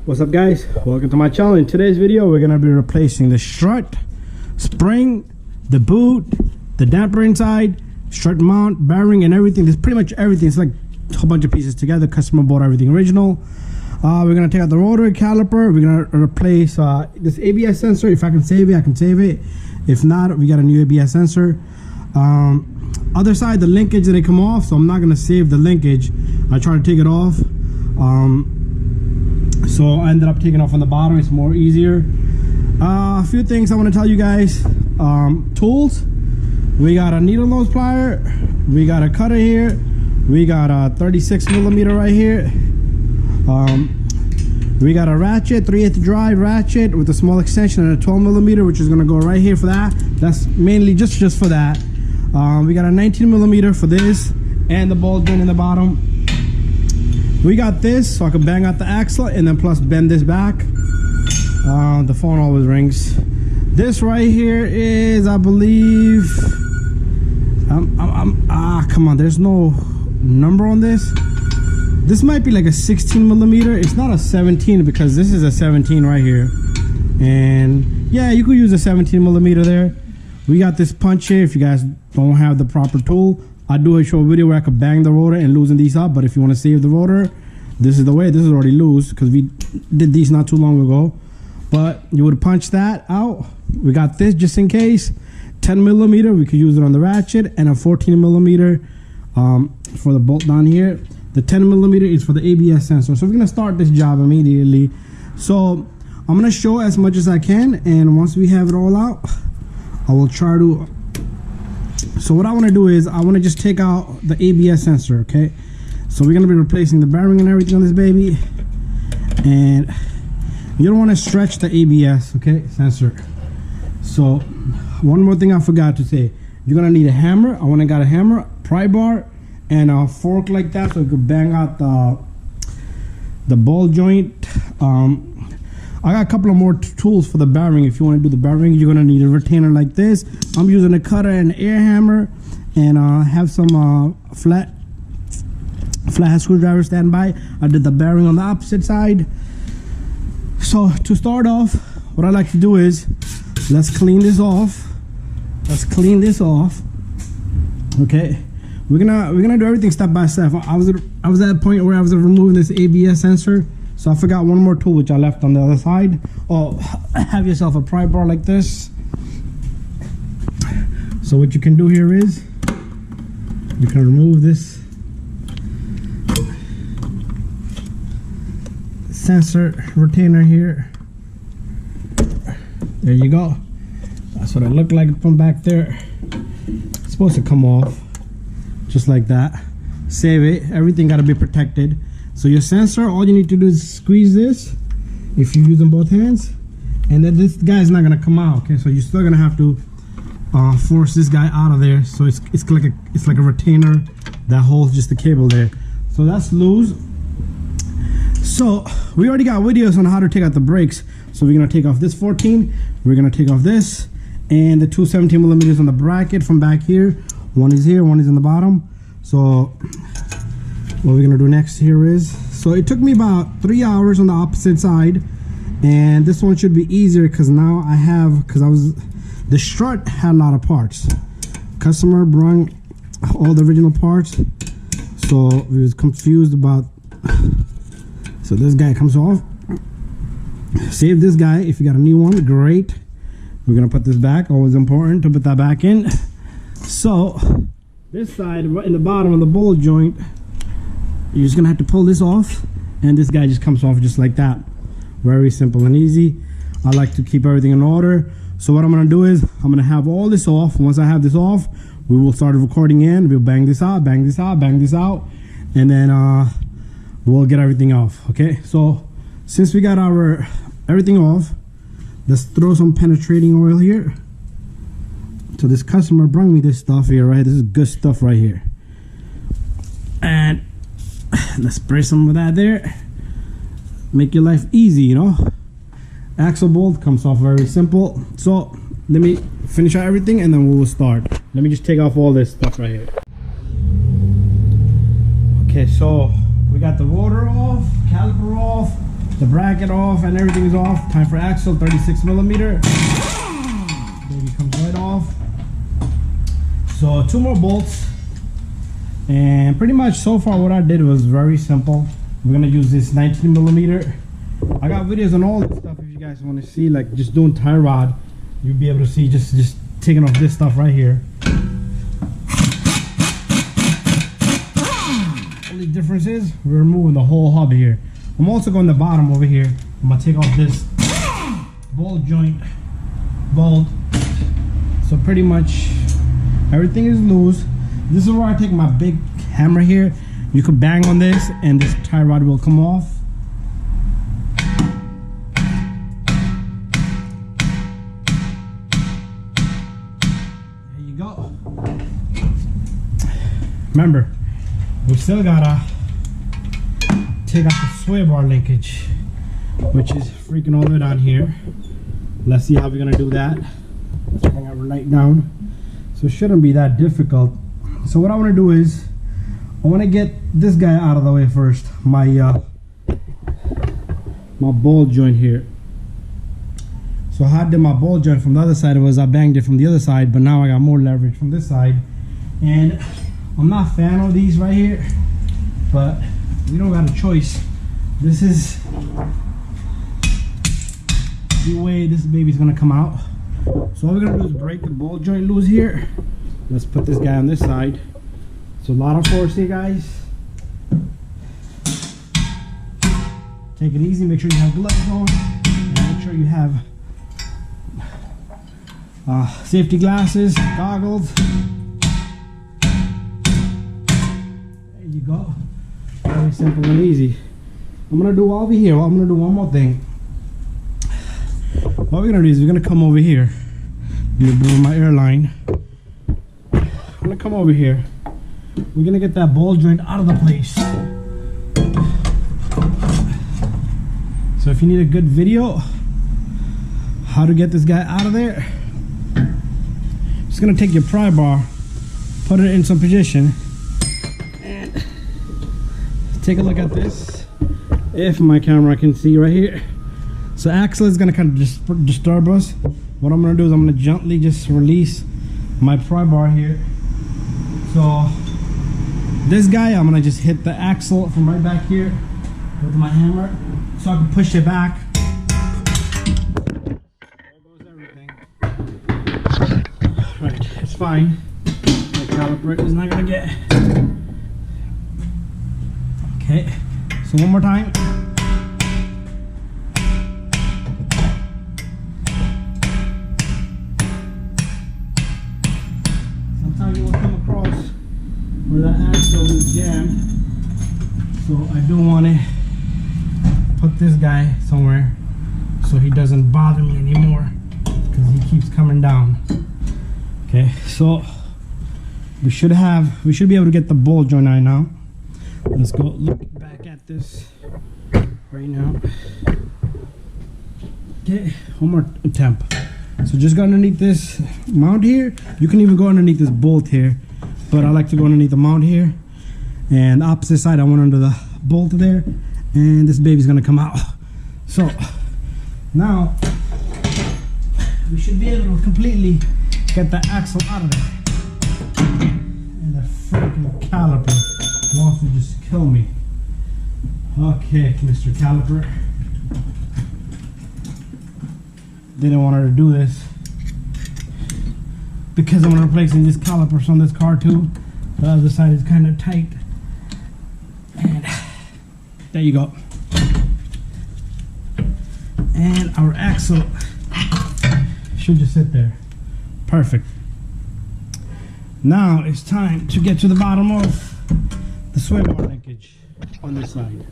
What's up, guys? Welcome to my channel. In today's video we're gonna be replacing the strut, spring, the boot, the damper inside, strut mount, bearing, and everything. There's pretty much everything. It's like a whole bunch of pieces together. Customer bought everything original. We're gonna take out the rotor caliper. We're gonna replace this ABS sensor. If I can save it, I can save it. If not, we got a new ABS sensor. Other side, the linkage didn't come off, so I'm not gonna save the linkage. I tried to take it off, so I ended up taking off on the bottom. It's more easier. A few things I want to tell you guys. Tools, we got a needle nose plier, we got a cutter here, we got a 36mm right here, we got a ratchet, 3/8 drive ratchet with a small extension and a 12mm, which is going to go right here for that. That's mainly just for that. We got a 19mm for this and the ball joint in the bottom. We got this so I can bang out the axle and then plus bend this back. The phone always rings. This right here is, I believe, come on, there's no number on this. This might be like a 16mm. It's not a 17 because this is a 17 right here. And yeah, you could use a 17mm there. We got this punch here. If you guys don't have the proper tool, I do show a video where I could bang the rotor and loosen these up. But if you want to save the rotor, this is the way. This is already loose because we did these not too long ago. But you would punch that out. We got this just in case. 10mm, we could use it on the ratchet, and a 14mm for the bolt down here. The 10mm is for the ABS sensor. So we're gonna start this job immediately. So I'm gonna show as much as I can, and once we have it all out, I will try to. So what I want to do is I want to just take out the ABS sensor. Okay, so we're gonna be replacing the bearing and everything on this baby, and you don't want to stretch the ABS sensor. So one more thing I forgot to say, you're gonna need a hammer. I got a hammer, pry bar, and a fork like that, so you could bang out the ball joint. I got a couple of more tools for the bearing. If you want to do the bearing, you're gonna need a retainer like this. I'm using a cutter and an air hammer, and have some flat screwdriver standby. I did the bearing on the opposite side. So to start off, what I like to do is let's clean this off. Okay, we're gonna do everything step by step. I was at a point where I was removing this ABS sensor, so I forgot one more tool which I left on the other side. Oh, have yourself a pry bar like this. So what you can do here is you can remove this sensor retainer here. There you go. That's what it looked like from back there. It's supposed to come off just like that. Save it. Everything got to be protected. So your sensor, all you need to do is squeeze this if you're using both hands, and then this guy's not gonna come out. Okay, so you're still gonna have to force this guy out of there. So it's like a retainer that holds just the cable there. So that's loose. So we already got videos on how to take out the brakes. So we're gonna take off this 14. We're gonna take off this and the two 17mm on the bracket from back here. One is here, one is in the bottom. So what we're gonna do next here is, so it took me about 3 hours on the opposite side, and this one should be easier because now I have, the strut had a lot of parts. Customer brought all the original parts, so we was confused about. So this guy comes off. Save this guy. If you got a new one, great. We're gonna put this back. Always important to put that back in. So this side, right in the bottom of the ball joint, you're just gonna have to pull this off, and this guy just comes off just like that. Very simple and easy. I like to keep everything in order. So what I'm gonna do is I'm gonna have all this off. Once I have this off, we will start recording in. We'll bang this out, bang this out, bang this out, and then we'll get everything off. Okay, so since we got our everything off, let's throw some penetrating oil here. So this customer brought me this stuff here, right? This is good stuff right here, and let's spray some of that there. Make your life easy, you know. Axle bolt comes off very simple. So let me finish out everything and then we will start. Let me just take off all this stuff right here. Okay, so we got the rotor off, caliper off, The bracket off and everything is off. Time for axle, 36 millimeter. Baby comes right off. So 2 more bolts. And pretty much so far what I did was very simple. We're gonna use this 19 millimeter. I got videos on all this stuff if you guys want to see, like just doing tie rod. You'll be able to see just taking off this stuff right here. Only difference is we're removing the whole hub here. I'm also going to the bottom over here. I'm gonna take off this bolt joint bolt. So pretty much everything is loose. This is where I take my big hammer here. You could bang on this and this tie rod will come off. There you go. Remember, we still gotta take out the sway bar linkage, which is freaking all the way down here. Let's see how we're gonna do that. Bring our light down. So it shouldn't be that difficult. So what I want to do is I want to get this guy out of the way first. My ball joint here. So how I did my ball joint from the other side was I banged it from the other side, but now I got more leverage from this side. And I'm not a fan of these right here, but we don't got a choice. This is the way this baby's gonna come out. So all we're gonna do is break the ball joint loose here. Let's put this guy on this side. So a lot of force here, guys. Take it easy, make sure you have gloves on, and make sure you have safety glasses, goggles. There you go. Very simple and easy. I'm gonna do over here. I'm gonna do one more thing. What we're gonna do is we're gonna come over here. I'm gonna do my airline. I'm gonna come over here. We're gonna get that ball joint out of the place. So if you need a good video how to get this guy out of there, just gonna take your pry bar, put it in some position, and take a look at this. If my camera can see right here. So axle is gonna kind of disturb us. What I'm gonna do is I'm gonna gently just release my pry bar here. So this guy, I'm gonna just hit the axle from right back here with my hammer, so I can push it back. There goes everything. Right, it's fine. The caliper is not gonna get. Okay, so one more time. Sometimes you will come across where the axle is jammed, so I do want to put this guy somewhere so he doesn't bother me anymore, because he keeps coming down. Okay, so we should be able to get the ball joint out now. Let's go look back at this right now. Okay, one more attempt. So just go underneath this mount here. You can even go underneath this bolt here, but I like to go underneath the mount here. And the opposite side, I went under the bolt there, and this baby's gonna come out. So now we should be able to completely get the axle out of there. And the freaking caliper wants to just kill me. Okay, Mr. Caliper. Didn't want her to do this because I'm replacing this calipers on this car too. The other side is kind of tight, and there you go. And our axle should just sit there. Perfect. Now it's time to get to the bottom of the sway bar linkage on this side.